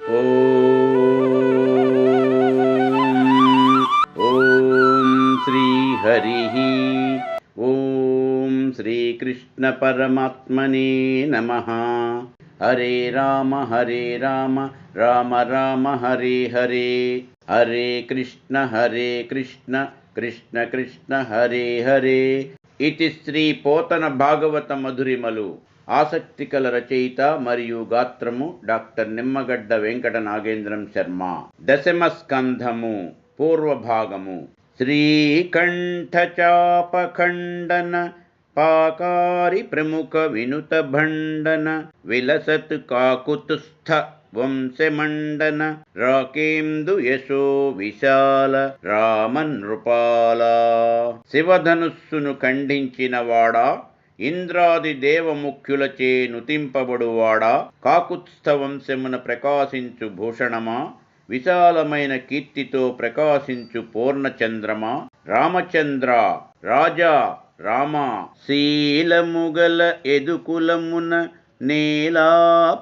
ఓం శ్రీ హరి ఓం శ్రీకృష్ణ పరమాత్మనే నమః. హరే రామ రామ రామ హరే హరే, హరే కృష్ణ కృష్ణ కృష్ణ హరే హరే. ఇది శ్రీ పోతన భాగవత మధురిమలు. ఆసక్తికల రచయిత మరియు గాత్రము డాక్టర్ నిమ్మగడ్డ వెంకట నాగేంద్రం శర్మ. దశమ స్కంధము పూర్వభాగము. శ్రీకంఠచాపఖండన పాకారి ప్రముఖ వినుత భండన విలసత్ కాకుతుస్థ వంశమండన రాకేందు యశో విశాల రామనృపాల. శివధనుస్సును ఖండించిన వాడా, ఇంద్రాది దేవముఖ్యులచే నుతింపబడువాడా, కాకుత్స్థ వంశమున ప్రకాశించు భూషణమా, విశాలమైన కీర్తితో ప్రకాశించు పూర్ణచంద్రమా, రామచంద్ర రాజా రామ. శీలముగల ఎదుకులమున నేలా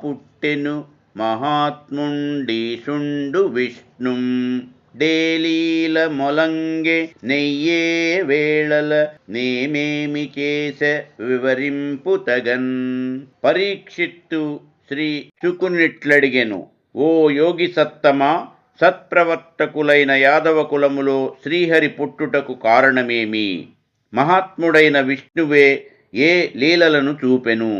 పుట్టెను మహాత్ముండీశుండు విష్ణుం, డేలీల మొలంగె నెయ్యే వేళల నేమేమి చేసె వివరింపు తగన్. పరీక్షిత్తు శ్రీ శుకునిట్లడిగెను, ఓ యోగి సత్తమా, సత్ప్రవర్తకులైన యాదవ కులములో శ్రీహరి పుట్టుటకు కారణమేమి? మహాత్ముడైన విష్ణువే ఏ లీలలను చూపెను,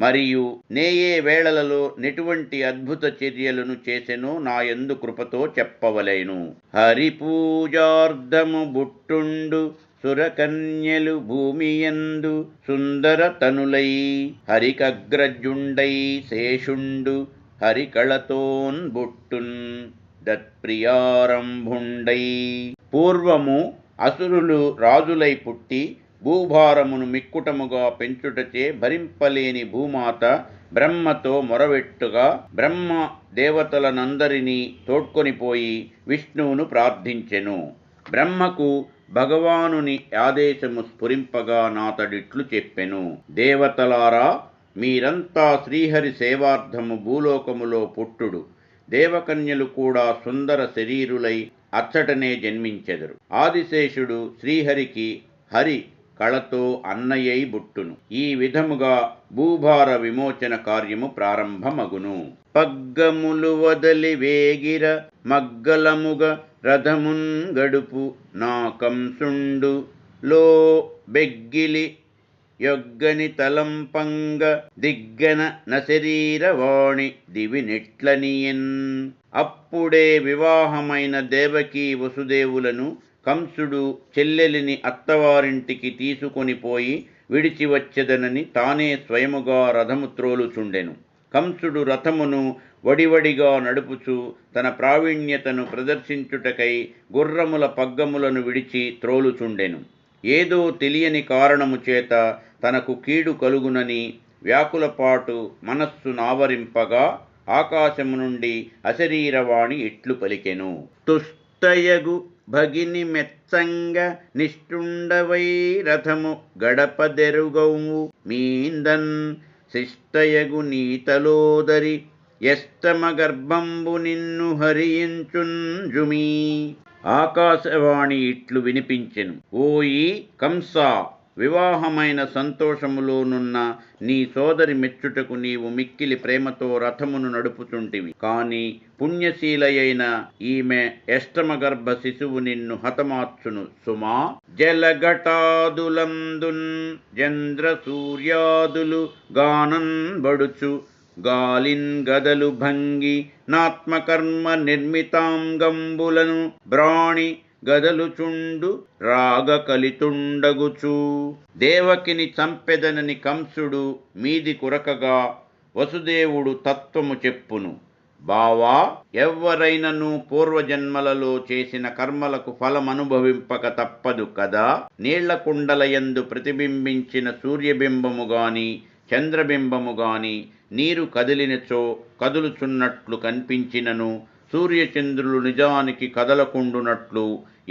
మరియు నేయే వేళలలో నెటువంటి అద్భుత చర్యలను చేసెనో నాయందు కృపతో చెప్పవలెను. హరిపూజార్ధము బుట్టుండు సురకన్యలు భూమియందు సుందర తనులై, హరికగ్రజుండై శేషుండు హరికళతోన్ బుట్టున్ దత్ప్రియారంభుండై. పూర్వము అసురులు రాజులై పుట్టి భూభారమును మిక్కుటముగా పెంచుటచే భరింపలేని భూమాత బ్రహ్మతో మొరవెట్టుగా, బ్రహ్మ దేవతలనందరినీ తోడ్కొనిపోయి విష్ణువును ప్రార్థించెను. బ్రహ్మకు భగవానుని ఆదేశము స్ఫురింపగా నాతడిట్లు చెప్పెను, దేవతలారా, మీరంతా శ్రీహరి సేవార్థము భూలోకములో పుట్టుడు. దేవకన్యలు కూడా సుందర శరీరులై అచ్చటనే జన్మించెదరు. ఆదిశేషుడు శ్రీహరికి హరి కళతో అన్నయ్యై బుట్టును. ఈ విధముగా భూభార విమోచన కార్యము ప్రారంభమగును. పగ్గములు వదలి వేగిర మగ్గలముగ రథమున్ గడుపు నా కంసుండు లో బెగ్గిలి యొగ్గని తలంపంగ దిగ్గన నశరీరవాణి దివినెట్లనియన్. అప్పుడే వివాహమైన దేవకీ వసుదేవులను కంసుడు చెల్లెలిని అత్తవారింటికి తీసుకొనిపోయి విడిచి వచ్చెదనని తానే స్వయముగా రథము త్రోలుచుండెను. కంసుడు రథమును వడివడిగా నడుపుచు తన ప్రావీణ్యతను ప్రదర్శించుటకై గుర్రముల పగ్గములను విడిచి త్రోలుచుండెను. ఏదో తెలియని కారణము చేత తనకు కీడు కలుగునని వ్యాకులపాటు మనస్సు నావరింపగా ఆకాశము నుండి అశరీరవాణి ఇట్లు పలికెను, తుష్టయగు భగిని మెత్సంగ నిష్ఠుండవై రథము గడపదెరుగవు మీందన్, శిష్టయగు నీతలోదరి ఎస్తమ గర్భంబు నిన్ను హరించున్ జుమీ. ఆకాశవాణి ఇట్లు వినిపించెను, ఓయి కంస, వివాహమైన సంతోషములోనున్న నీ సోదరి మెచ్చుటకు నీవు మిక్కిలి ప్రేమతో రథమును నడుపుతుంటివి. కాని పుణ్యశీలయైన ఈమె అష్టమగర్భ శిశువు నిన్ను హతమార్చును సుమా. జలఘటాదులందున్ చంద్ర సూర్యాదులు గానన్ బడుచు గాలిన్ గదలు భంగి నాత్మకర్మ నిర్మితాంగంబులను బ్రాణి గదలుచుండు రాగ కలితుండగుచు. దేవకిని చంపెదనని కంసుడు మీది కురకగా వసుదేవుడు తత్వము చెప్పును, బావా, ఎవ్వరైనను పూర్వజన్మలలో చేసిన కర్మలకు ఫలమనుభవింపక తప్పదు కదా. నీళ్ల కుండలయందు ప్రతిబింబించిన సూర్యబింబము గాని చంద్రబింబము గాని నీరు కదిలినచో కదులుచున్నట్లు కనిపించినను సూర్యచంద్రులు నిజానికి కదలకుండునట్లు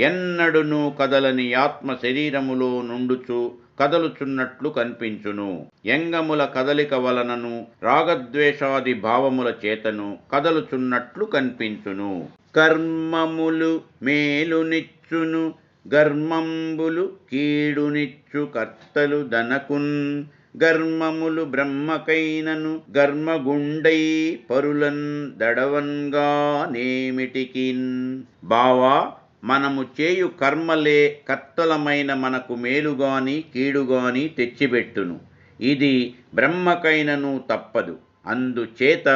ఎన్నడునూ కదలని ఆత్మ శరీరములో నుండుచు కదలుచున్నట్లు కనిపించును. యంగముల కదలిక వలనను రాగద్వేషాది భావముల చేతను కదలుచున్నట్లు కనిపించును. కర్మములు మేలునిచ్చును గర్మంబులు కీడునిచ్చు కర్తలు దనకున్ గర్మములు బ్రహ్మకైనను గర్మగుండై పరులన్ దడవన్గా నేమిటికిన్. బావా, మనము చేయు కర్మలే కర్తలమైన మనకు మేలుగాని కీడుగాని తెచ్చిపెట్టును. ఇది బ్రహ్మకైనను తప్పదు. అందుచేత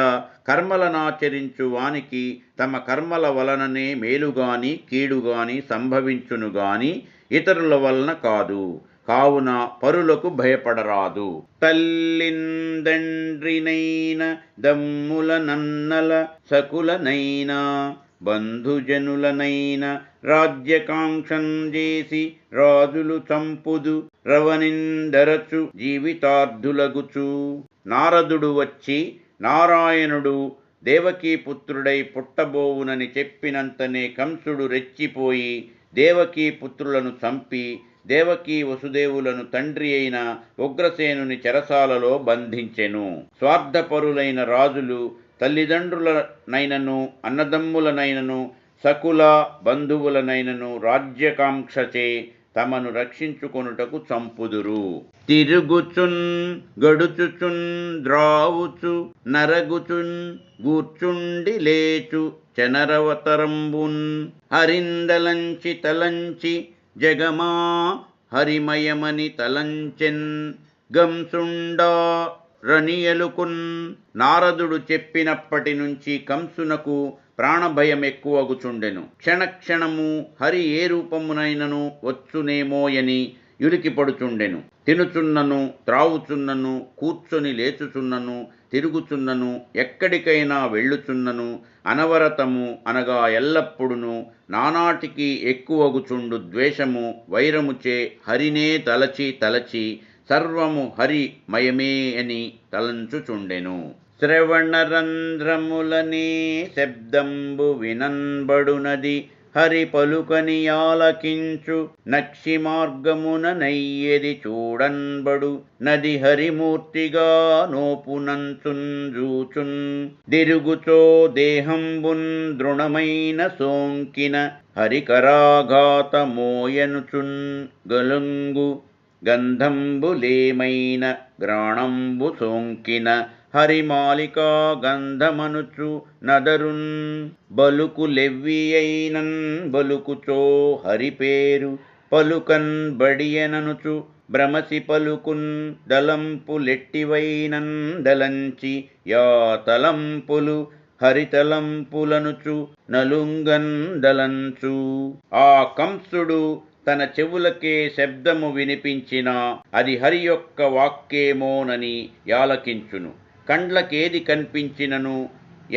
కర్మలనాచరించు వానికి తమ కర్మల వలననే మేలుగాని కీడుగాని సంభవించును గాని ఇతరుల వలన కాదు. కావున పరులకు భయపడరాదు. తల్లిందండ్రినైన దమ్ముల నన్నల సకులనైనా బంధుజనులనైన రాజ్యకాంక్షం చేసి రాజులు చంపుదు రవనిందరచు జీవితార్థులగుచు. నారదుడు వచ్చి నారాయణుడు దేవకీపుత్రుడై పుట్టబోవునని చెప్పినంతనే కంసుడు రెచ్చిపోయి దేవకీపుత్రులను చంపి దేవకీ వసుదేవులను తండ్రి అయిన ఉగ్రసేనుని చెరసాలలో బంధించెను. స్వార్థపరులైన రాజులు తల్లిదండ్రులనైనను అన్నదమ్ములనైనను సకుల బంధువులనైనను రాజ్యకాంక్షచే తమను రక్షించుకొనుటకు చంపుదురు. తిరుగుచున్ గడుచుచున్ ద్రావుచు నరగుచున్ గూర్చుండి లేచు చనరవతరంబున్ హరిందలంచి తలంచి జగమా హరిమయమని తలంచెన్ గంసుండా రనియలుకున్. నారదుడు చెప్పినప్పటి నుంచి కంసునకు ప్రాణభయం ఎక్కువగుచుండెను. క్షణక్షణము హరి ఏ రూపమునైనను వచ్చునేమోయని యులికిపడుచుండెను. తినుచున్నను త్రావుచున్నను కూర్చొని లేచుచున్నను తిరుగుచున్నను ఎక్కడికైనా వెళ్ళుచున్నను అనవరతము అనగా ఎల్లప్పుడును నానాటికి ఎక్కువగుచుండు ద్వేషము వైరముచే హరినే తలచి తలచి సర్వము హరి మయమే అని తలంచుచుండెను. శ్రవణరంధ్రములనే శబ్దంబు వినన్బడునది హరి పలుకని ఆలకించు నక్షి మార్గమున నయ్యది చూడన్బడు నది హరిమూర్తిగా నోపునంచున్ జూచున్ దిరుగుచో దేహంబున్ దృఢమైన సోంకిన హరికరాఘాత మోయనుచున్ గలుంగు గంధంబులేమైన గ్రాణంబు సోంకిన హరిమాలికా గంధమనుచు నదరున్ బలుకులెవ్వియైనన్ బలుకుచో హరిపేరు పలుకన్ బడియననుచు భ్రమసి పలుకున్ దలంపులెట్టివైనన్ దలంచి యా తలంపులు హరితలంపులనుచు నలుంగన్ దలంచు. ఆ కంసుడు తన చెవులకే శబ్దము వినిపించినా అది హరి యొక్క వాక్యేమోనని యాలకించును. కండ్లకేది కనిపించినను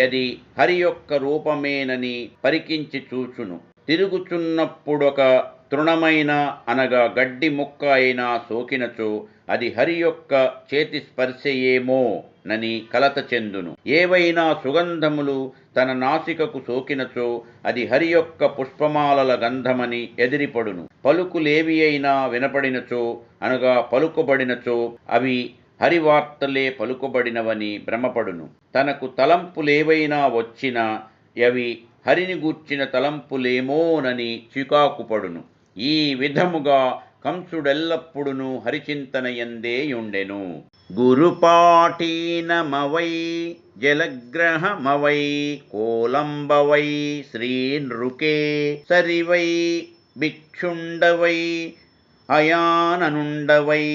అది హరి యొక్క రూపమేనని పరికించి చూచును. తిరుగుచున్నప్పుడొక తృణమైన అనగా గడ్డి ముక్క అయినా సోకినచో అది హరి యొక్క చేతి స్పర్శయేమో నని కలత చెందును. ఏవైనా సుగంధములు తన నాసికకు సోకినచో అది హరి యొక్క పుష్పమాలల గంధమని ఎదిరిపడును. పలుకులేవి అయినా వినపడినచో అనగా పలుకబడినచో అవి హరివార్తలే పలుకబడినవని భ్రమపడును. తనకు తలంపులేవైనా వచ్చినా అవి హరిని గూర్చిన తలంపులేమోనని చికాకుపడును. ఈ విధముగా కంసుడెల్లప్పుడును హరిచింతనయందే యుండెను. గురుపాఠీనమవై జలగ్రహమవై కోలంబవై శ్రీనృకే సరివై భిక్షుండవై అయాననుండవై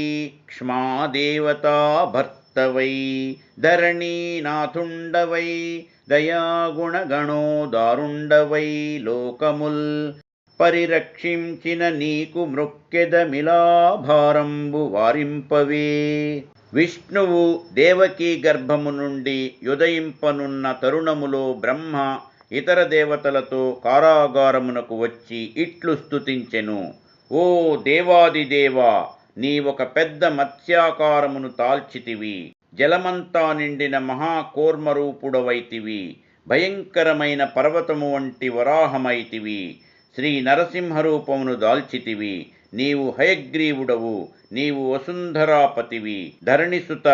క్ష్మాదేవతా భర్తవై ధరణీనాథుండవై దయాగుణగణోదారుండవై లోకముల్ పరిరక్షించిన నీకు మృక్కెదమిలాభారంబు వారింపవే. విష్ణువు దేవకీ గర్భము నుండి యుదయింపనున్న తరుణములో బ్రహ్మ ఇతర దేవతలతో కారాగారమునకు వచ్చి ఇట్లు స్తుతించెను. ఓ దేవాదిదేవా, నీవొక పెద్ద మత్స్యాకారమును తాల్చితివి. జలమంతా నిండిన మహాకూర్మరూపుడవైతివి. భయంకరమైన పర్వతము వంటి వరాహమైతివి. శ్రీ నరసింహరూపమును దాల్చితివి. నీవు హయగ్రీవుడవు, నీవు వసుంధరాపతివి, ధరణిసుత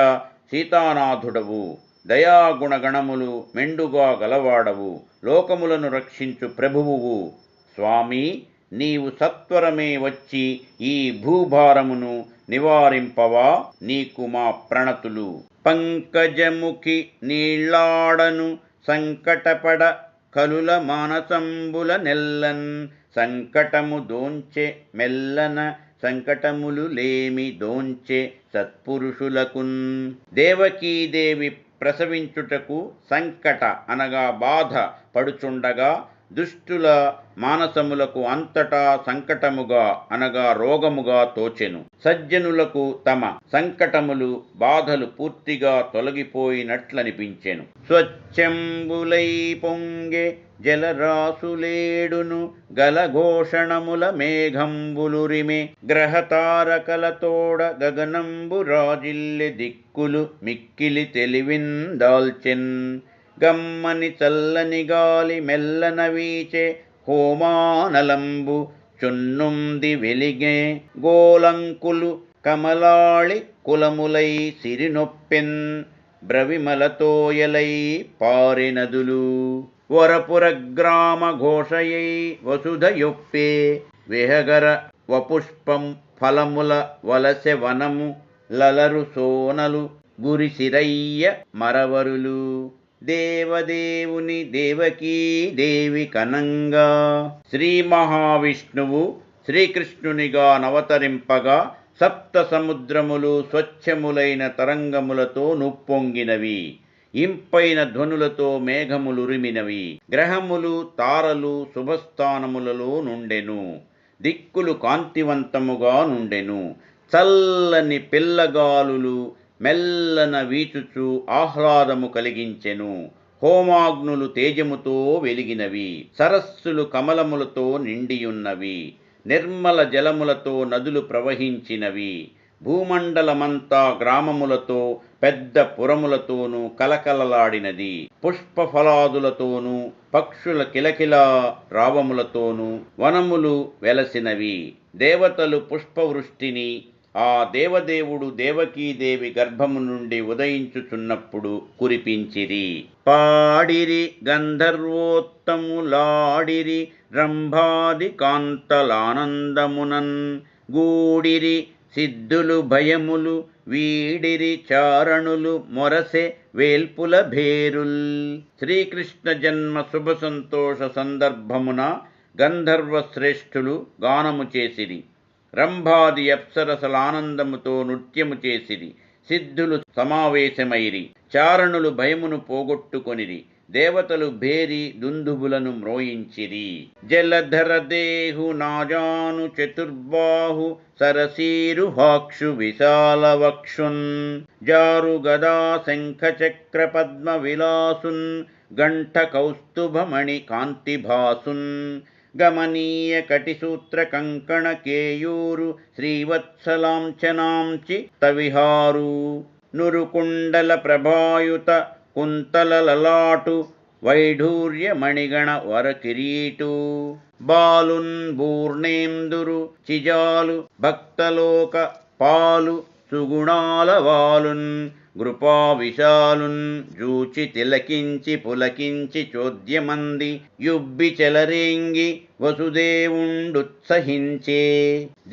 సీతానాథుడవు, దయాగుణగణములు మెండుగా గలవాడవు, లోకములను రక్షించు ప్రభువువు. స్వామి, నీవు సత్వరమే వచ్చి ఈ భూభారమును నివారింపవా, నీకు మా ప్రణతులు. పంకజముఖి నీళ్లాడను సంకటపడ కలుల మానసంబుల నెల్లన్, సంకటము దోంచె మెల్లన సంకటములు లేమి దోంచె సత్పురుషులకున్. దేవకీదేవి ప్రసవించుటకు సంకట అనగా బాధ పడుచుండగా దుష్టుల మానసములకు అంతటా సంకటముగా అనగా రోగముగా తోచెను. సజ్జనులకు తమ సంకటములు బాధలు పూర్తిగా తొలగిపోయినట్లనిపించెను. స్వచ్ఛంబులై పొంగే జలరాసులేడును గలఘోషణముల మేఘంబులురిమే, గ్రహతారకలతోడ గగనంబు రాజిల్లె దిక్కులు మిక్కిలి తెలివిన్ దాల్చెన్. గమ్మని చల్లని గాలి మెల్లన వీచే హోమానలంబు చున్నుంది వెలిగే, గోలంకులు కమలాళి కులములై సిరినొప్పెన్, బ్రవిమలతోయలై పారెనదులు. వరపుర గ్రామ ఘోషయై వసుధయొప్పే, విహగర వపుష్పం ఫలముల వలసె వనము లలరు సోనలు గురిసిరయ్య మరవరులు. దేవదేవుని దేవకీ దేవి కనంగా శ్రీ మహావిష్ణువు శ్రీకృష్ణునిగా నవతరింపగా సప్త సముద్రములు స్వచ్ఛములైన తరంగములతో నుప్పొంగినవి, ఇంపైన ధ్వనులతో మేఘములురిమినవి. గ్రహములు తారలు శుభస్థానములలో నుండెను, దిక్కులు కాంతివంతముగా నుండెను. చల్లని పిల్లగాలులు మెల్లన వీచుచు ఆహ్లాదము కలిగించెను. హోమాగ్నులు తేజముతో వెలిగినవి, సరస్సులు కమలములతో నిండియున్నవి, నిర్మల జలములతో నదులు ప్రవహించినవి. భూమండలమంతా గ్రామములతో పెద్ద పురములతోనూ కలకలలాడినది. పుష్పఫలాదులతోనూ పక్షుల కిలకిలా రావములతోనూ వనములు వెలసినవి. దేవతలు పుష్పవృష్టిని ఆ దేవదేవుడు దేవకీదేవి గర్భము నుండి ఉదయించుచున్నప్పుడు కురిపించిరి. పాడిరి గంధర్వోత్తములాడిరి రంభాది కాంతలానందమునన్, గూడిరి సిద్ధులు భయములు వీడిరి చారణులు మొరసె వేల్పుల భేరుల్. శ్రీకృష్ణ జన్మ శుభ సంతోష సందర్భమున గంధర్వ శ్రేష్ఠులు గానము చేసిరి, రంభాది అప్సరసలానందముతో నృత్యము చేసిరి, సిద్ధులు సమావేశమైరి, చారణులు భయమును పోగొట్టుకొనిరి, దేవతలు భేరి దుందుబులను మ్రోయించిరి. జలధర దేహు నాజాను చతుర్బాహు సరసీరుహాక్షు విశాలవక్షున్, జారు గదా శంఖ చక్ర పద్మ విలాసున్, గంఠ కౌస్తుభమణి కాంతిభాసున్, గమనీయ కటిసూత్ర కంకణ కేయూరు శ్రీవత్సలాంఛనాంచి తవిహారు, నురుకుండల ప్రభాయుత కుంతల లలాటు వైఢూర్య మణిగణ వర కిరీటు, బాలున్ బూర్ణేందురు చిజాలు భక్తలోక పాలు సుగుణాల వాలున్, గృపా విశాలున్ జూచి తిలకించి పులకించి చోద్యమంది, యుబ్బి చెలరేంగి వసుదేవుండుత్సహించే.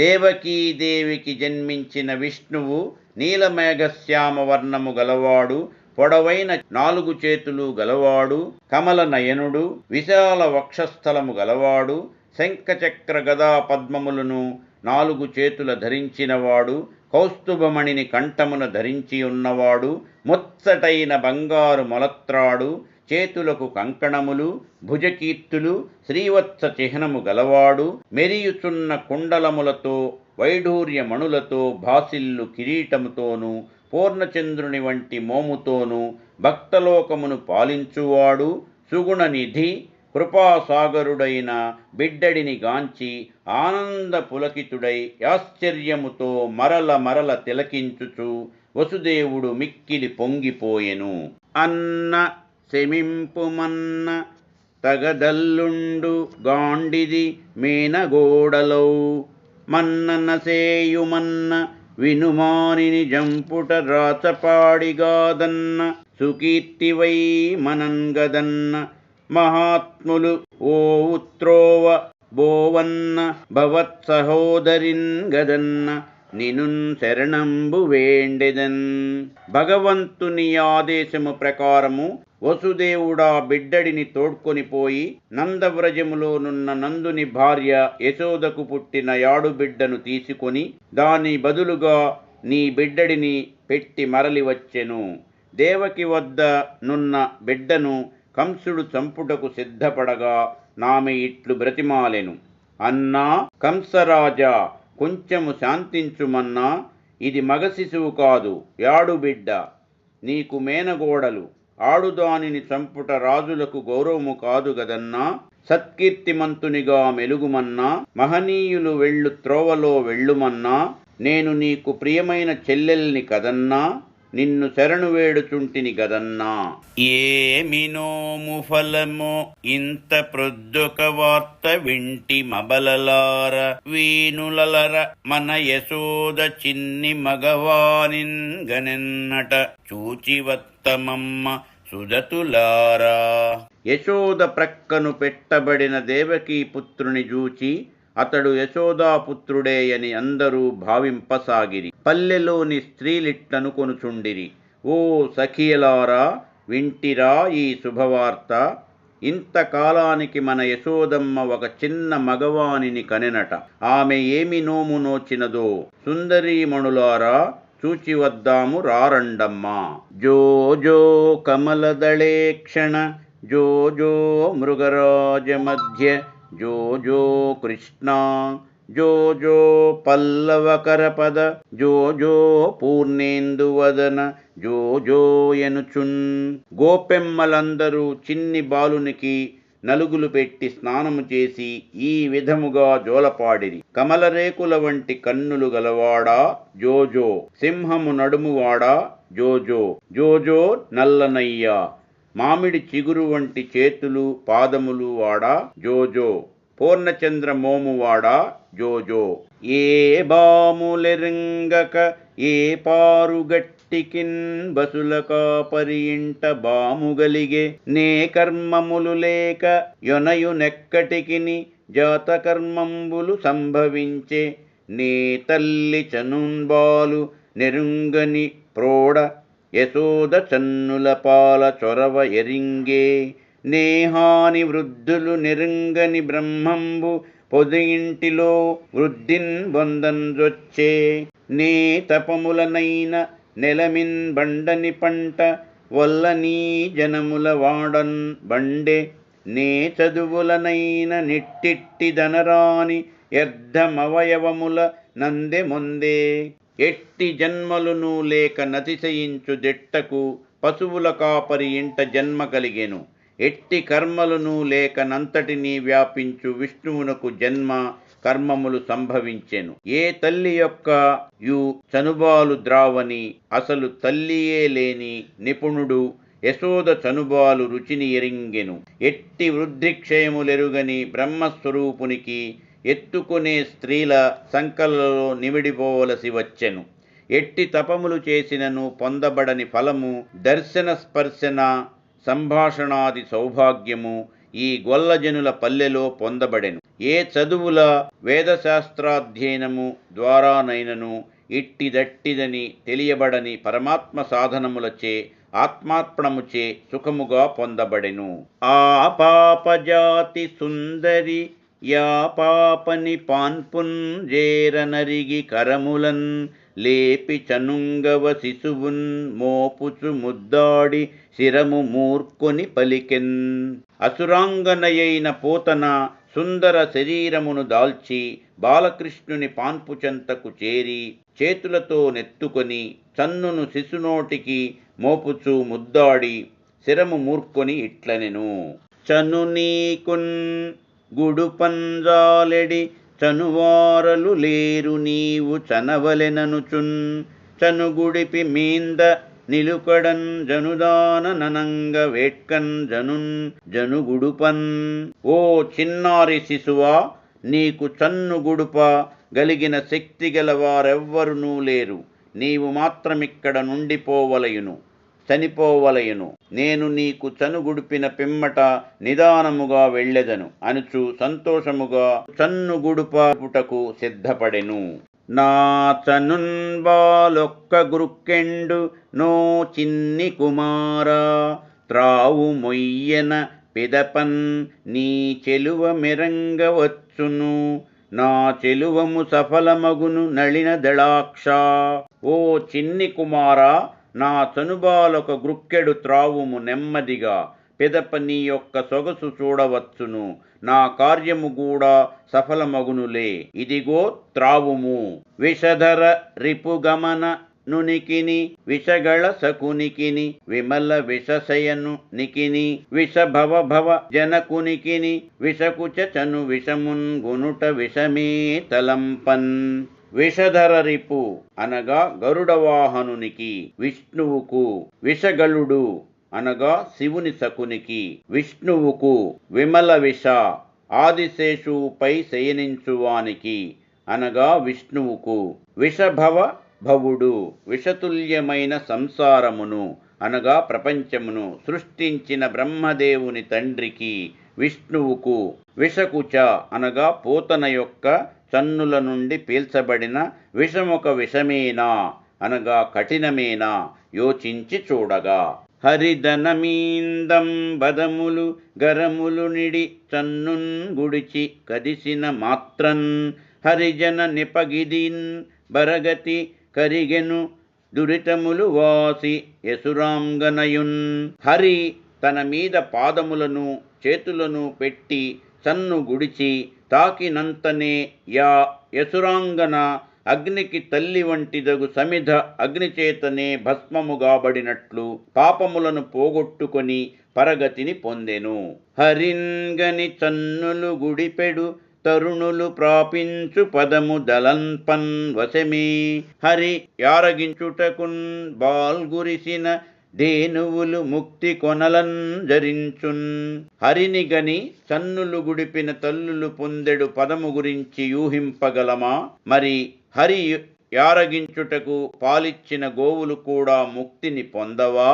దేవకీదేవికి జన్మించిన విష్ణువు నీలమేఘశ్యామ వర్ణము గలవాడు, పొడవైన 4 చేతులు గలవాడు, కమల నయనుడు, విశాల వక్షస్థలము గలవాడు, శంఖచక్ర గదా పద్మములను 4 చేతుల ధరించినవాడు, కౌస్తుభమణిని కంఠమున ధరించి ఉన్నవాడు, ముచ్చటైన బంగారు మొలత్రాడు, చేతులకు కంకణములు, భుజకీర్తులు, శ్రీవత్స చిహ్నము గలవాడు, మెరియుచున్న కుండలములతో వైఢూర్యమణులతో భాసిల్లు కిరీటముతోనూ పూర్ణచంద్రుని వంటి మోముతోనూ భక్తలోకమును పాలించువాడు, సుగుణనిధి, కృపాసాగరుడైన బిడ్డడిని గాంచి ఆనంద పులకితుడై ఆశ్చర్యముతో మరల మరల తిలకించుచు వసుదేవుడు మిక్కిలి పొంగిపోయెను. అన్న శమింపుమన్న తగదల్లుండు గాండిది మేనగోడలౌ, మన్ననసేయుమన్న వినుమానిని జంపుట రాచపాడిగాదన్న సుకీర్తివై మనంగదన్న మహాత్ములు ఓ ఉత్రోవ బోవన్న భవత్ సహోదరిన్ గదన్న నినున్ శరణంబు వేండెదన్. భగవంతుని ఆదేశము ప్రకారము వసుదేవుడా బిడ్డడిని తోడ్కొనిపోయి నందవ్రజములోనున్న నందుని భార్య యశోదకు పుట్టిన యాడుబిడ్డను తీసుకొని దాని బదులుగా నీ బిడ్డడిని పెట్టి మరలి వచ్చెను. దేవకి వద్ద నున్న బిడ్డను కంసుడు చంపుటకు సిద్ధపడగా నామె ఇట్లు బ్రతిమాలెను. అన్నా కంసరాజా, కొంచెము శాంతించుమన్నా, ఇది మగ శిశువు కాదు, యాడుబిడ్డ. నీకు మేనగోడలు. ఆడుదానిని చంపుట రాజులకు గౌరవము కాదు గదన్నా. సత్కీర్తిమంతునిగా మెలుగుమన్నా, మహనీయులు వెళ్ళు త్రోవలో వెళ్ళుమన్నా, నేను నీకు ప్రియమైన చెల్లెల్ని కదన్నా, నిన్ను శరణు వేడుచుంటిని గదన్నా. ఏమినోము ఫలమో ఇంత ప్రొద్దొక వార్త వింటి మబలలార వీనులలర మన యశోద చిన్ని మగవానిన్ గనెన్నట చూచివత్తమమ్మ సుదతులారా. యశోద ప్రక్కను పెట్టబడిన దేవకీ పుత్రుని జూచి అతడు యశోదాపుత్రుడే అని అందరూ భావింపసాగిరి. పల్లెలోని స్త్రీలిట్టనుకొనుచుండిరి. ఓ సఖియలారా, వింటిరా ఈ శుభవార్త? ఇంతకాలానికి మన యశోదమ్మ ఒక చిన్న మగవానిని కనెనట. ఆమె ఏమి నోము నోచినదో సుందరీమణులారా, చూచివద్దాము రారండమ్మా. జో జో కమలదళేక్షణ జో జో మృగరాజ మధ్య జో జో కృష్ణ జో జో పల్లవకరపద జో జో పూర్ణేందువదన జో జో ఎనుచున్. గోపెమ్మలందరూ చిన్ని బాలునికి నలుగులు పెట్టి స్నానము చేసి ఈ విధముగా జోలపాడిరి. కమలరేకుల వంటి కన్నులు గలవాడా జోజో, సింహము నడుమువాడా జోజో, జోజో నల్లనయ్యా, మామిడి చిగురు వంటి చేతులు పాదములు వాడా జోజో, పూర్ణచంద్ర మోమువాడా జోజో. ఏ బాములెరింగక ఏ పారుగట్టికిన్ బసుల కాపరి ఇంట బాముగలిగే, నే కర్మములు లేక యొనయునెక్కటికిని జాతకర్మంబులు సంభవించే, నే తల్లి చనుంబాలు నెరుంగని ప్రోడ యశోద చన్నుల పాల చొరవ ఎరింగే, నేహాని వృద్ధులు నెరుంగని బ్రహ్మంబు పొదింటిలో వృద్ధిన్ బొందంజొచ్చే, నే తపములనైన నెలమిన్ బండని పంట వల్లనీ జనముల వాడన్ బండే, నే చదువులనైన నిట్టిట్టి ధనరాని యర్థమవయవముల నందె మొందే, ఎట్టి జన్మలును లేక నతిశయించు దిట్టకు పశువుల కాపరి ఇంట జన్మ కలిగెను. ఎట్టి కర్మలను లేక నంతటినీ వ్యాపించు విష్ణువునకు జన్మ కర్మములు సంభవించెను. ఏ తల్లి యొక్క యు చనుబాలు ద్రావని, అసలు తల్లియే లేని నిపుణుడు యశోద చనుబాలు రుచిని ఎరింగెను. ఎట్టి వృద్ధిక్షయములెరుగని బ్రహ్మస్వరూపునికి ఎత్తుకునే స్త్రీల సంకలలో నిమిడిపోవలసి వచ్చెను. ఎట్టి తపములు చేసినను పొందబడని ఫలము, దర్శన స్పర్శన సంభాషణాది సౌభాగ్యము ఈ గొల్లజనుల పల్లెలో పొందబడెను. ఏ చదువుల వేదశాస్త్రాధ్యయనము ద్వారానైనను ఇట్టిదట్టిదని తెలియబడని పరమాత్మ సాధనములచే ఆత్మార్పణముచే సుఖముగా పొందబడెను. ఆ పాపజాతి సుందరి యా పాపని పాన్పున్ జేరనరిగి కరములన్ లేపి చనుంగవ శిశువున్ మోపుచు ముద్దాడి శిరము మూర్కొని పలికెన్. అసురాంగనయైన పూతన సుందర శరీరమును దాల్చి బాలకృష్ణుని పాన్పు చెంతకు చేరి చేతులతో నెత్తుకొని చన్నును శిశునోటికి మోపుచూ ముద్దాడి శిరము మూర్కొని ఇట్లనెను. చను నీకున్ గుడుపంజాలెడి చనువారలు లేరు నీవు చనవలెననుచున్, చనుగుడిపి మీంద నిలుకడన్ జనుదాన ననంగ వేట్కన్ జనున్ జనుగుడుపన్. ఓ చిన్నారి శిశువా, నీకు చన్ను గుడుప గలిగిన శక్తి గల వారెవ్వరునూ లేరు. నీవు మాత్రమిక్కడ నుండిపోవలయును, చనిపోవలయును. నేను నీకు చనుగుడిపిన పిమ్మట నిదానముగా వెళ్ళెదను అనుచు సంతోషముగా చన్నుగుడుపుటకు సిద్ధపడెను. నా చనున్ బాలొక్క గ్రుక్కెండు నో చిన్ని కుమారా, త్రావు మొయ్యన పిదపన్ నీ చెలువ మెరంగవచ్చును, నా చెలువము సఫలమగును నళిన దళాక్ష. ఓ చిన్ని కుమారా, నా చనుబాలొక గ్రుక్కెడు త్రావుము నెమ్మదిగా, పిదప నీ యొక్క సొగసు చూడవచ్చును, నా కార్యము కూడా సఫలమగునులే. ఇదిగో త్రావుము. విషధర రిపుగమన నునికిని విషగళ సకునికిని విమల విషశయను నికిని విషభవ భవ జనకునికిని విషకుచ చను విషమున్ గునుట విషమే తలంపన్. విషధర రిపు అనగా గరుడవాహనునికి విష్ణువుకు, విషగళుడు అనగా శివుని సకునికి విష్ణువుకు, విమల విష ఆదిశేషువుపై శయనించువానికి అనగా విష్ణువుకు, విషభవ భవుడు విషతుల్యమైన సంసారమును అనగా ప్రపంచమును సృష్టించిన బ్రహ్మదేవుని తండ్రికి విష్ణువుకు, విషకుచ అనగా పూతన యొక్క చన్నుల నుండి పీల్చబడిన విషమొక విషమేనా అనగా కఠినమేనా యోచించి చూడగా. హరిదనమీందం బదములు గరములు నిడి చన్నున్ గుడిచి కదిసిన మాత్రన్ హరిజన నిపగిదిన్ బరగతి కరిగెను దురితములు వాసి యసురాంగనయున్. హరి తన మీద పాదములను చేతులను పెట్టి చన్ను గుడిచి తాకినంతనే యా యసురాంగన అగ్నికి తల్లి వంటిదగు సమిధ అగ్నిచేతనే భస్మముగాబడినట్లు పాపములను పోగొట్టుకొని పరగతిని పొందెను. హరింగని చన్నులు గుడిపెడు తరుణులు ప్రాపించు పదము దలంపన్ వశమే, హరి యారగించుటకున్ బాల్గురిసిన ధేనువులు ముక్తి కొనలన్ జరించున్. హరిని గని చన్నులు గుడిపిన తల్లులు పొందెడు పదము గురించి యూహింపగలమా? మరి హరి యారగించుటకు పాలిచ్చిన గోవులు కూడా ముక్తిని పొందవా?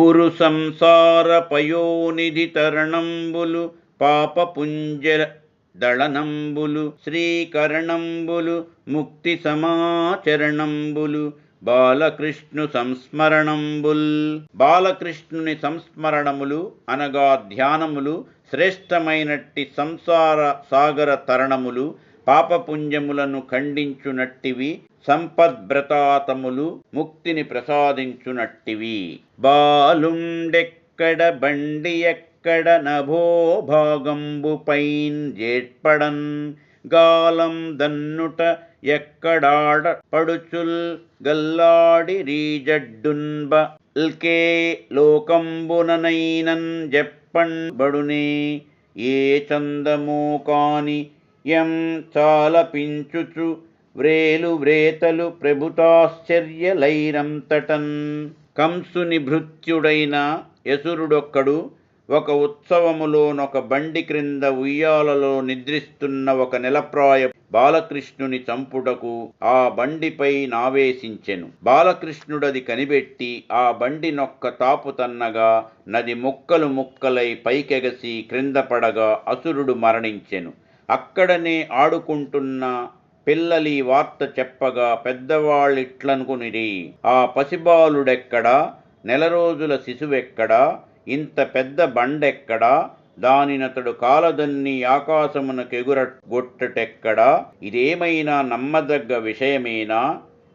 ఉరు సంసార పయోనిధి తరణంబులు పాప పుంజర దళనంబులు శ్రీకరణంబులు ముక్తి సమాచరణంబులు బాలకృష్ణు సంస్మరణంబుల్. బాలకృష్ణుని సంస్మరణములు అనగా ధ్యానములు శ్రేష్టమైనట్టి సంసార సాగర తరణములు, పాపపుంజములను ఖండించునట్టివి, సంపద్భ్రతాతములు ముక్తిని ప్రసాదించునట్టివి. బాలుండెక్కడ బండి ఎక్కడ నభో భాగంబు పైన్ జేట్పడన్ గాలం దన్నుట ఎక్కడాడ పడుచుల్ గల్లాడి రీజడ్డున్బ ల్కే లోకంబుననైనన్ జెప్పన్ బడునే. ఏ చందమో కాని యం చాలపించుచు వ్రేలు వ్రేతలు ప్రభుతాశ్చర్యలైరంతటన్. కంసుని భృత్యుడైన యసురుడొక్కడు ఒక ఉత్సవములోనొక బండి క్రింద ఉయ్యాలలో నిద్రిస్తున్న ఒక నెలప్రాయ బాలకృష్ణుని చంపుటకు ఆ బండిపై నావేశించెను. బాలకృష్ణుడది కనిపెట్టి ఆ బండి నొక్క తాపు తన్నగా నది ముక్కలు ముక్కలై పైకెగసి క్రింద పడగా అసురుడు మరణించెను. అక్కడనే ఆడుకుంటున్న పిల్లలి వార్త చెప్పగా పెద్దవాళ్ళిట్లనుకునిరి, ఆ పసిబాలుడెక్కడా, నెల రోజుల శిశువెక్కడా, ఇంత పెద్ద బండెక్కడా, దానినతడు కాలదన్ని ఆకాశమునకెగురగొట్టటెక్కడా, ఇదేమైనా నమ్మదగ్గ విషయమేనా?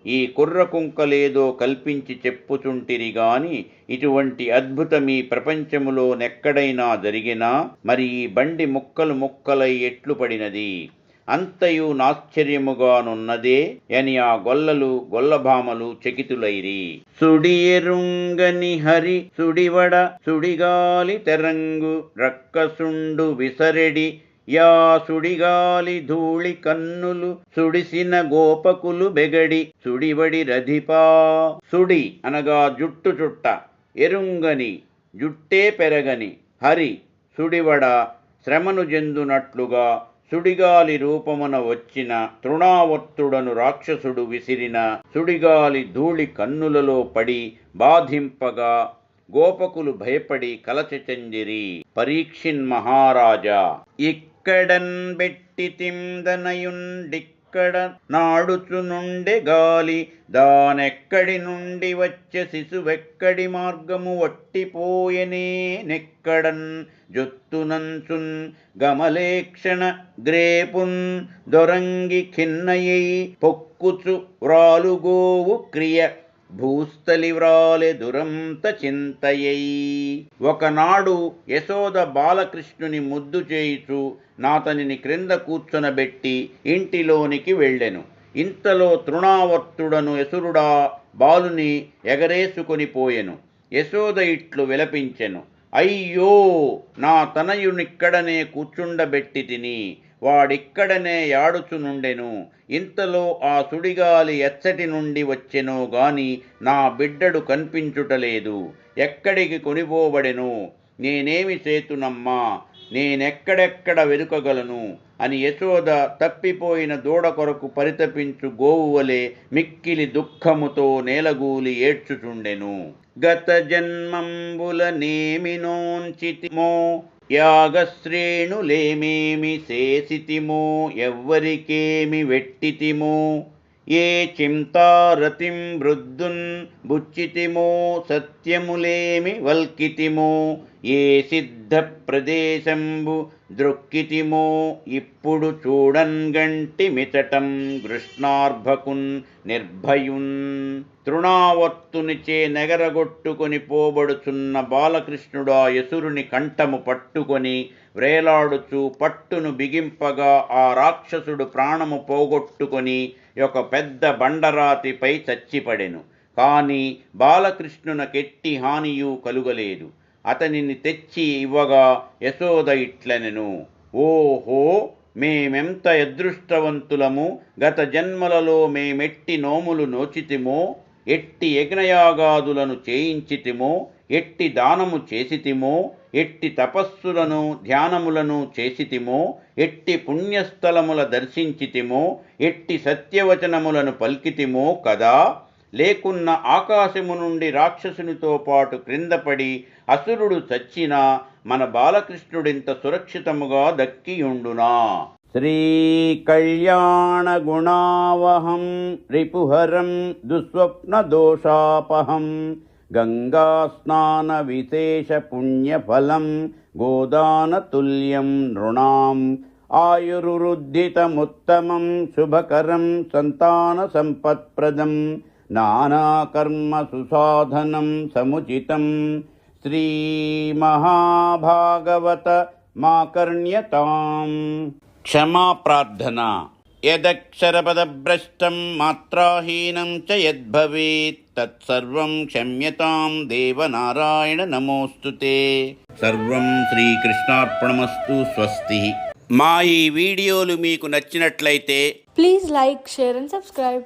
ఈ కుర్రకుంకలేదో కల్పించి చెప్పుచుంటిరి గాని ఇటువంటి అద్భుతమీ ప్రపంచములో నెక్కడైనా జరిగినా? మరి ఈ బండి ముక్కలు ముక్కలై ఎట్లు పడినది? అంతయు నాశ్చర్యముగానున్నదే అని ఆ గొల్లలు గొల్లభామలు చకితులైరి. సుడియెరుంగని హరి సుడివడ సుడిగాలి తెరంగు రక్కసుండు విసరెడి యా సుడిగాలి ధూళి కన్నులు సుడిసిన గోపకులు బెగడి సుడివడి రధిపా. సుడి అనగా జుట్టు చుట్ట, ఎరుంగని జుట్టే పెరగని హరి సుడివడ శ్రమను జందునట్లుగా సుడిగాలి రూపమున వచ్చిన తృణావర్తుడను రాక్షసుడు విసిరిన సుడిగాలి ధూళి కన్నులలో పడి బాధింపగా గోపకులు భయపడి కలచచందిరి. పరీక్షిన్ మహారాజా, ఇక్కడన్ బెట్టితిందనయుండిక్కడ నాడుచునుండె గాలి, దానెక్కడి నుండి వచ్చే శిశువెక్కడి మార్గము వట్టిపోయెనే నెక్కడన్ జొత్తునంచున్ గమలేక్షణ గ్రేపున్ దొరంగి ఖిన్నయై పొక్కుచు వ్రాలుగోవు క్రియ భూస్థలి వ్రాలె దురంత చింతయై. ఒకనాడు యశోద బాలకృష్ణుని ముద్దు చేయుచు నాతనిని క్రింద కూర్చొనబెట్టి ఇంటిలోనికి వెళ్ళెను. ఇంతలో తృణావర్తుడను యసురుడా బాలుని ఎగరేసుకొని పోయెను. యశోద ఇట్లు విలపించెను, అయ్యో, నా తనయునిక్కడనే కూర్చుండబెట్టి తిని, వాడిక్కడనే యాడుచునుండెను. ఇంతలో ఆ సుడిగాలి ఎచ్చటి నుండి వచ్చెనో గాని నా బిడ్డడు కనిపించుటలేదు. ఎక్కడికి కొనిపోబడెను? నేనేమి చేతునమ్మా? నేనెక్కడెక్కడ వెదుకగలను అని యశోద తప్పిపోయిన దూడ కొరకు పరితపించు గోవువలే మిక్కిలి దుఃఖముతో నేలగూలి ఏడ్చుచుండెను. గత జన్మంబుల నేమినోంచితిమో, యాగశ్రేణులేమేమి చేసితిమో, ఎవ్వరికేమి వెట్టితిమో, ఏ చింతారతిం వృద్ధున్ బుచ్చితిమో, సత్యములేమి వల్కితిమో, ఏ సిద్ధ ప్రదేశంబు ద్రొక్కితిమో, ఇప్పుడు చూడన్ గంటి మిచటం కృష్ణార్భకున్ నిర్భయున్. తృణావర్తునిచే నెగరగొట్టుకొని పోబడుచున్న బాలకృష్ణుడా యసురుని కంఠము పట్టుకొని వ్రేలాడుచు పట్టును బిగింపగా ఆ రాక్షసుడు ప్రాణము పోగొట్టుకొని ఒక పెద్ద బండరాతిపై చచ్చిపడెను. కాని బాలకృష్ణునకెట్టి హానియు కలుగలేదు. అతనిని తెచ్చి ఇవ్వగా యశోద ఇట్లనెను, ఓహో, మేమెంత అదృష్టవంతులము! గత జన్మలలో మేమెట్టి నోములు నోచితిమో, ఎట్టి యజ్ఞయాగాదులను చేయించితిమో, ఎట్టి దానము చేసితిమో, ఎట్టి తపస్సులను ధ్యానములను చేసితిమో, ఎట్టి పుణ్యస్థలముల దర్శించితిమో, ఎట్టి సత్యవచనములను పల్కితిమో కదా. లేకున్న ఆకాశము నుండి రాక్షసునితో పాటు క్రిందపడి అసురుడు చచ్చినా మన బాలకృష్ణుడింత సురక్షితముగా దక్కియుండునా? శ్రీకళ్యాణ గుణావహం రిపుహరం దుస్వప్న దోషాపహం గంగాస్నాన విశేష పుణ్యఫలం గోదాన తుల్యం నృణాం ఆయురురుద్ధితముత్తమం శుభకరం సంతాన సంపత్ప్రదం నానాకర్మ సుసాధనం సముచితం శ్రీమహాభాగవత మాకర్ణ్యతాం. క్షమా ప్రార్థన. యదక్షరపదభ్రష్టం మాత్రాహీనం చ యద్భవేత్ తత్సర్వం క్షమ్యతాం దేవనారాయణ నమోస్తుతే. సర్వం శ్రీకృష్ణార్పణమస్తు. స్వస్తి. మా ఈ వీడియోలు మీకు నచ్చినట్లయితే please like, share and subscribe.